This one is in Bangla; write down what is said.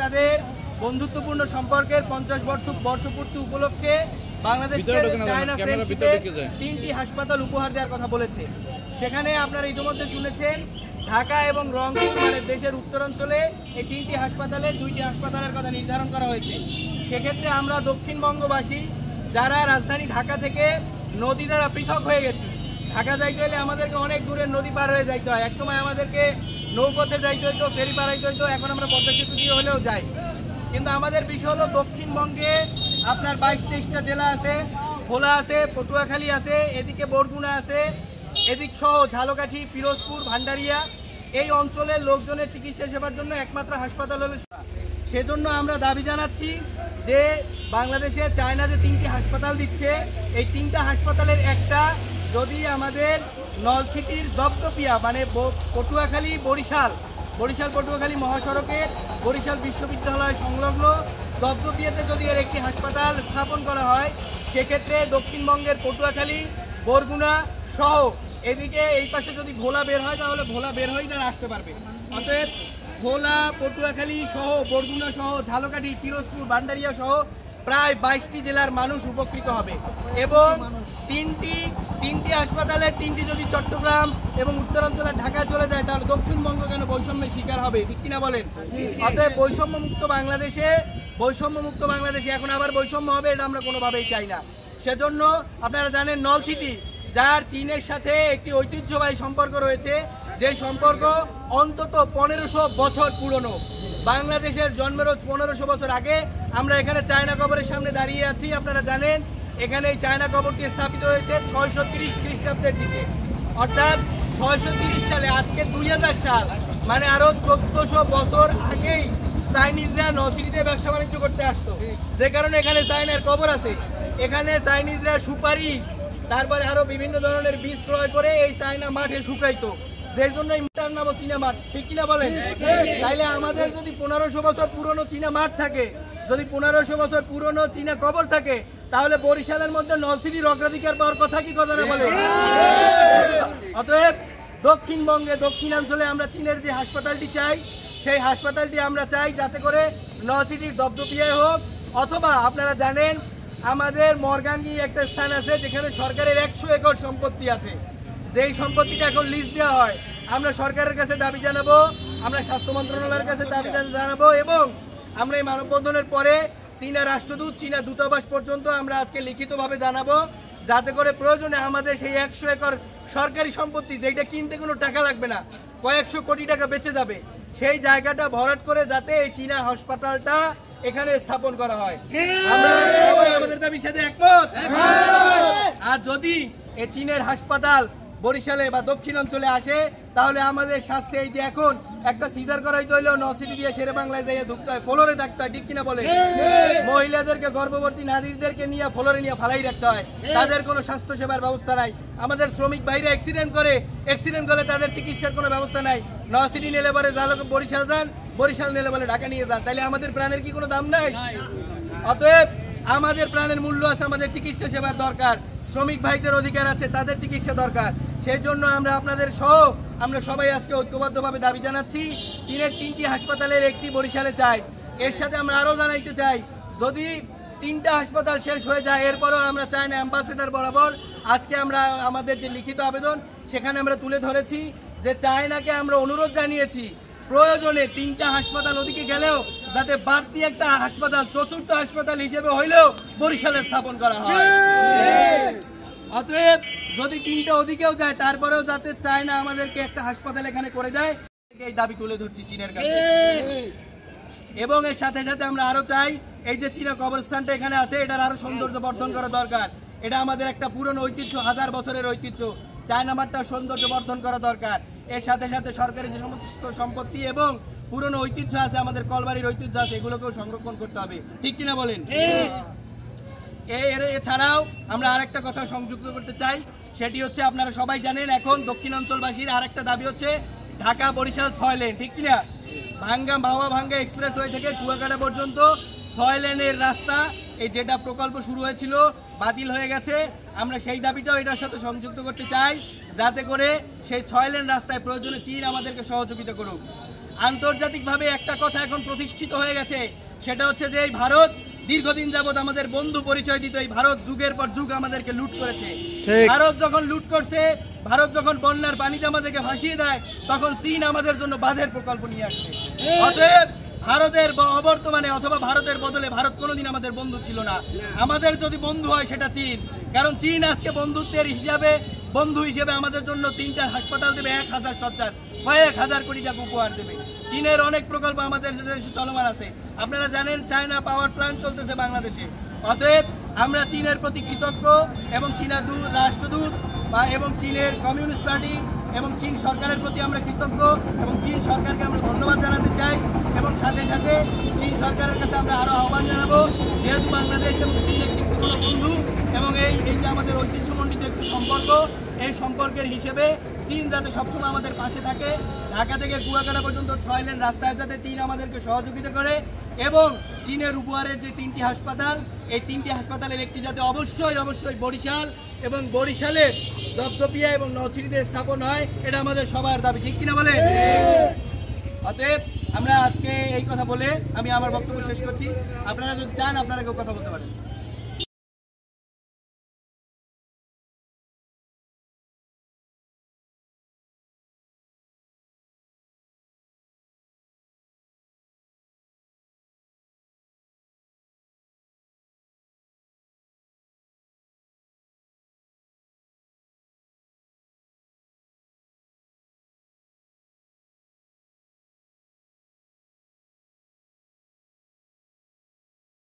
তাদের বন্ধুত্বপূর্ণ সম্পর্কের 50 বর্ষপূর্তি উপলক্ষে বাংলাদেশকে চায়না ফ্রেন্ডশিপে 3টি হাসপাতাল উপহার দেওয়ার কথা বলেছে। সেখানে আপনারা ইতিমধ্যে শুনেছেন ঢাকা এবং রংপুর মানে দেশের উত্তরাঞ্চলে এই 3টি হাসপাতালের 2টি হাসপাতালের কথা নির্ধারণ করা হয়েছে। সেক্ষেত্রে আমরা দক্ষিণবঙ্গবাসী যারা রাজধানী ঢাকা থেকে নদী দ্বারা পৃথক হয়ে গেছি, ঢাকা যাইতে হলে আমাদেরকে অনেক দূরের নদী পার হয়ে যাইতে হয়। একসময় আমাদেরকে নৌপথে যাইতে হইতো, ফেরি পারাইতে হইতো, এখন আমরা পদ্মা সেতু দিয়ে হলেও যাই। কিন্তু আমাদের বিষয় হলো দক্ষিণবঙ্গে আপনার 22-23টা জেলা আছে, ভোলা আছে, পটুয়াখালী আছে, এদিকে বরগুনা আছে, এদিক সহ ঝালকাঠি, পিরোজপুর, ভান্ডারিয়া এই অঞ্চলের লোকজনের চিকিৎসা সেবার জন্য একমাত্র হাসপাতাল হলো। সেজন্য আমরা দাবি জানাচ্ছি যে বাংলাদেশে চায়না যে 3টি হাসপাতাল দিচ্ছে এই 3টা হাসপাতালের একটা যদি আমাদের নলছিটির দপদপিয়া মানে পটুয়াখালী বরিশাল পটুয়াখালী মহাসড়কের বরিশাল বিশ্ববিদ্যালয় সংলগ্ন দপদপিয়াতে যদি এর একটি হাসপাতাল স্থাপন করা হয়, সেক্ষেত্রে দক্ষিণবঙ্গের পটুয়াখালী, বরগুনা সহ এদিকে এই পাশে যদি ভোলা বের হয় তাহলে ভোলা বের হয়েই তারা আসতে পারবে। অতএব ভোলা, পটুয়াখালী সহ বরগুনা সহ ঝালকাঠি, পিরোজপুর, ভান্ডারিয়া সহ প্রায় 22টি জেলার মানুষ উপকৃত হবে। এবং তিনটি হাসপাতালের 3টি যদি চট্টগ্রাম এবং উত্তরাঞ্চলের ঢাকায় চলে যায় তাহলে দক্ষিণবঙ্গ কেন বৈষম্যের শিকার হবে, ঠিক কিনা বলেন? অতএব বৈষম্যমুক্ত বাংলাদেশে এখন আবার বৈষম্য হবে এটা আমরা কোনোভাবেই চাই না। সেজন্য আপনারা জানেন নলছিটি যার চীনের সাথে একটি ঐতিহ্যবাহী সম্পর্ক রয়েছে, যে সম্পর্ক অন্তত 1500 বছর পুরনো। বাংলাদেশের জন্মের 1500 বছর আগে আমরা এখানে চায়না কবরের সামনে দাঁড়িয়ে আছি। আপনারা জানেন এখানে এই চায়না কবরটি স্থাপিত হয়েছে 630 খ্রিস্টাব্দের দিকে, অর্থাৎ 630 সালে, আজকে 2000 সাল, মানে আরো 1400 বছর আগেই চাইনিজরা নলছিটিতে ব্যবসা বাণিজ্য করতে আসতো। যে কারণে এখানে চায়নার কবর আছে। এখানে চাইনিজরা সুপারি তারপরে আরো বিভিন্ন ধরনের বীজ ক্রয় করে এই চায়না মাঠে শুকাইতো, যে জন্য ইন্টার নাম চীনা মাঠ, ঠিক কিনা বলেন? তাইলে আমাদের যদি 1500 বছর পুরনো চীনা মাঠ থাকে, যদি 1500 বছর পুরনো চীনা কবর থাকে, তাহলে বরিশালের মধ্যে নলছিটির অগ্রাধিকার পাওয়ার কথা কি কথা না বলে? অতএব দক্ষিণবঙ্গে দক্ষিণাঞ্চলে আমরা চীনের যে হাসপাতালটি চাই সেই হাসপাতালটি আমরা চাই যাতে করে নলছিটির দপদপিয়ায় হোক, অথবা আপনারা জানেন আমাদের মরগাঙ্গি একটা স্থান আছে যেখানে সরকারের 100 একর সম্পত্তি আছে, যেই সম্পত্তিটা এখন লিজ দেওয়া হয়। আমরা সরকারের কাছে দাবি জানাবো, আমরা স্বাস্থ্য মন্ত্রণালয়ের কাছে দাবি জানাবো এবং আমরা এই মানববন্ধনের পরে চীনা রাষ্ট্রদূত, চীনা দূতাবাস পর্যন্ত আমরা আজকে লিখিতভাবে জানাবো, যাতে করে প্রয়োজনে আমাদের সেই 100 একর সরকারি সম্পত্তি যেটা কিনতে কোনো টাকা লাগবে না, কয়েকশো কোটি টাকা বেঁচে যাবে, সেই জায়গাটা ভরাট করে যাতে এই চীনা হাসপাতালটা এখানে স্থাপন করা হয়। আমরা সবাই আমাদের দাবির সাথে একমত। আর যদি এই চীনের হাসপাতাল বরিশালে বা দক্ষিণাঞ্চলে আসে তাহলে আমাদের স্বাস্থ্যে এই যে এখন একটা সিজার করাইতে হইলেও নলছিটি দিয়ে শেরে বাংলায় যাইয়ে ঢুকতে হয়, ফ্লোরে থাকতে হয়, ঠিক কিনা বলে? মহিলাদেরকে, গর্ভবতী নারীদেরকে নিয়ে ফ্লোরে নিয়ে ফালাই রাখতে হয়, তাদের কোনো স্বাস্থ্য সেবার ব্যবস্থা নাই। আমাদের শ্রমিক ভাইরা অ্যাক্সিডেন্ট করলে তাদের চিকিৎসার কোনো ব্যবস্থা নাই। নলছিটি নিলে পরে বরিশাল যান, বরিশাল নিলে বলে ঢাকা নিয়ে যান, তাইলে আমাদের প্রাণের কি কোনো দাম নাই? অতএব আমাদের প্রাণের মূল্য আছে, আমাদের চিকিৎসা সেবার দরকার, শ্রমিক ভাইদের অধিকার আছে, তাদের চিকিৎসা দরকার। সেই জন্য আমরা আপনাদের সহ আমরা সবাই আজকে ঐক্যবদ্ধভাবে দাবি জানাচ্ছি চীনের 3টি হাসপাতালের একটি বরিশালে চাই। এর সাথে আমরা আরও জানাইতে চাই যদি 3টা হাসপাতাল শেষ হয়ে যায় এরপরও আমরা চাই না অ্যাম্বাসেডার বরাবর আজকে আমরা আমাদের যে লিখিত আবেদন সেখানে আমরা তুলে ধরেছি যে চায়নাকে আমরা অনুরোধ জানিয়েছি প্রয়োজনে 3টা হাসপাতাল ওদিকে গেলেও যাতে বাড়তি একটা হাসপাতাল, 4র্থ হাসপাতাল হিসেবে হইলেও বরিশালে স্থাপন করা হয়। অতএব যদি 3টা ওদিকেও যায় তারপরেও যাতে চায়না আমাদেরকে একটা হাসপাতাল এখানে করে দেয়, এই দাবি তুলে ধরছি চীনের কাছে। এবং এর সাথে সাথে আমরা আরো চাই এই যে চীনা কবরস্থানটা এখানে আছে এটার আরো সৌন্দর্য বর্ধন করা দরকার। এটা আমাদের একটা পুরনো ঐতিহ্য, 1000 বছরের ঐতিহ্য, চায়না মাঠটা সৌন্দর্য বর্ধন করা দরকার। এর সাথে সাথে সরকারি যে সমস্ত সম্পত্তি এবং পুরনো ঐতিহ্য আছে, আমাদের কলবাড়ির ঐতিহ্য আছে, এগুলোকেও সংরক্ষণ করতে হবে, ঠিক কিনা বলেন? এছাড়াও আমরা আরেকটা কথা সংযুক্ত করতে চাই, সেটি হচ্ছে আপনারা সবাই জানেন এখন দক্ষিণাঞ্চলবাসীর আরেকটা দাবি হচ্ছে ঢাকা বরিশাল 6 লেন, ঠিক কিনা? ভাঙ্গা এক্সপ্রেসওয়ে থেকে কুয়াকাটা পর্যন্ত 6 লেনের রাস্তা, এই যেটা প্রকল্প শুরু হয়েছিল বাতিল হয়ে গেছে। আমরা সেই দাবিটাও এটার সাথে সংযুক্ত করতে চাই যাতে করে সেই 6 লেন রাস্তায় প্রয়োজনে চীন আমাদেরকে সহযোগিতা করুক। আন্তর্জাতিকভাবে একটা কথা এখন প্রতিষ্ঠিত হয়ে গেছে, সেটা হচ্ছে যে এই ভারত দীর্ঘদিন যাবৎ আমাদের বন্ধু পরিচয় দিত। এই ভারত যুগের পর যুগ আমাদেরকে লুট করেছে। ভারত যখন লুট করছে, ভারত যখন বন্যার পানিতে আমাদেরকে ভাসিয়ে দেয়, তখন চীন আমাদের জন্য বাঁধের প্রকল্প নিয়ে আসছে। অতএব ভারতের অবর্তমানে অথবা ভারতের বদলে ভারত কোনোদিন আমাদের বন্ধু ছিল না। আমাদের যদি বন্ধু হয় সেটা চীন, কারণ চীন আজকে বন্ধুত্বের বন্ধু হিসেবে আমাদের জন্য 3টা হাসপাতাল দেবে, 1000 শয্যার, কয়েক হাজার কোটি টাকা উপহার দেবে। চীনের অনেক প্রকল্প আমাদের দেশে চলমান আছে। আপনারা জানেন চায়না পাওয়ার প্ল্যান্ট চলতেছে বাংলাদেশে। অতএব আমরা চীনের প্রতি কৃতজ্ঞ এবং চীনা রাষ্ট্রদূত এবং চীনের কমিউনিস্ট পার্টি এবং চীন সরকারের প্রতি আমরা কৃতজ্ঞ এবং চীন সরকারকে আমরা ধন্যবাদ জানাতে চাই। এবং সাথে সাথে চীন সরকারের কাছে আমরা আরও আহ্বান জানাবো, যেহেতু বাংলাদেশ এবং চীন একটি পুরনো বন্ধু এবং এই যে আমাদের ঐতিহ্যমণ্ডিত একটি সম্পর্ক, এই সম্পর্কের হিসেবে চীন যাতে সবসময় আমাদের পাশে থাকে। ঢাকা থেকে কুয়াকাটা পর্যন্ত 6 লেন রাস্তায় যাতে চীন আমাদেরকে সহযোগিতা করে এবং চীনের উপহারের যে 3টি হাসপাতাল, এই 3টি হাসপাতালের একটি যাতে অবশ্যই বরিশাল এবং বরিশালের দপদপিয়া এবং নলছিটিতে স্থাপন হয়, এটা আমাদের সবার দাবি, ঠিক কিনা বলে? অতএব আমরা আজকে এই কথা বলে আমি আমার বক্তব্য শেষ করছি। আপনারা যদি চান আপনারা কেউ কথা বলতে পারেন।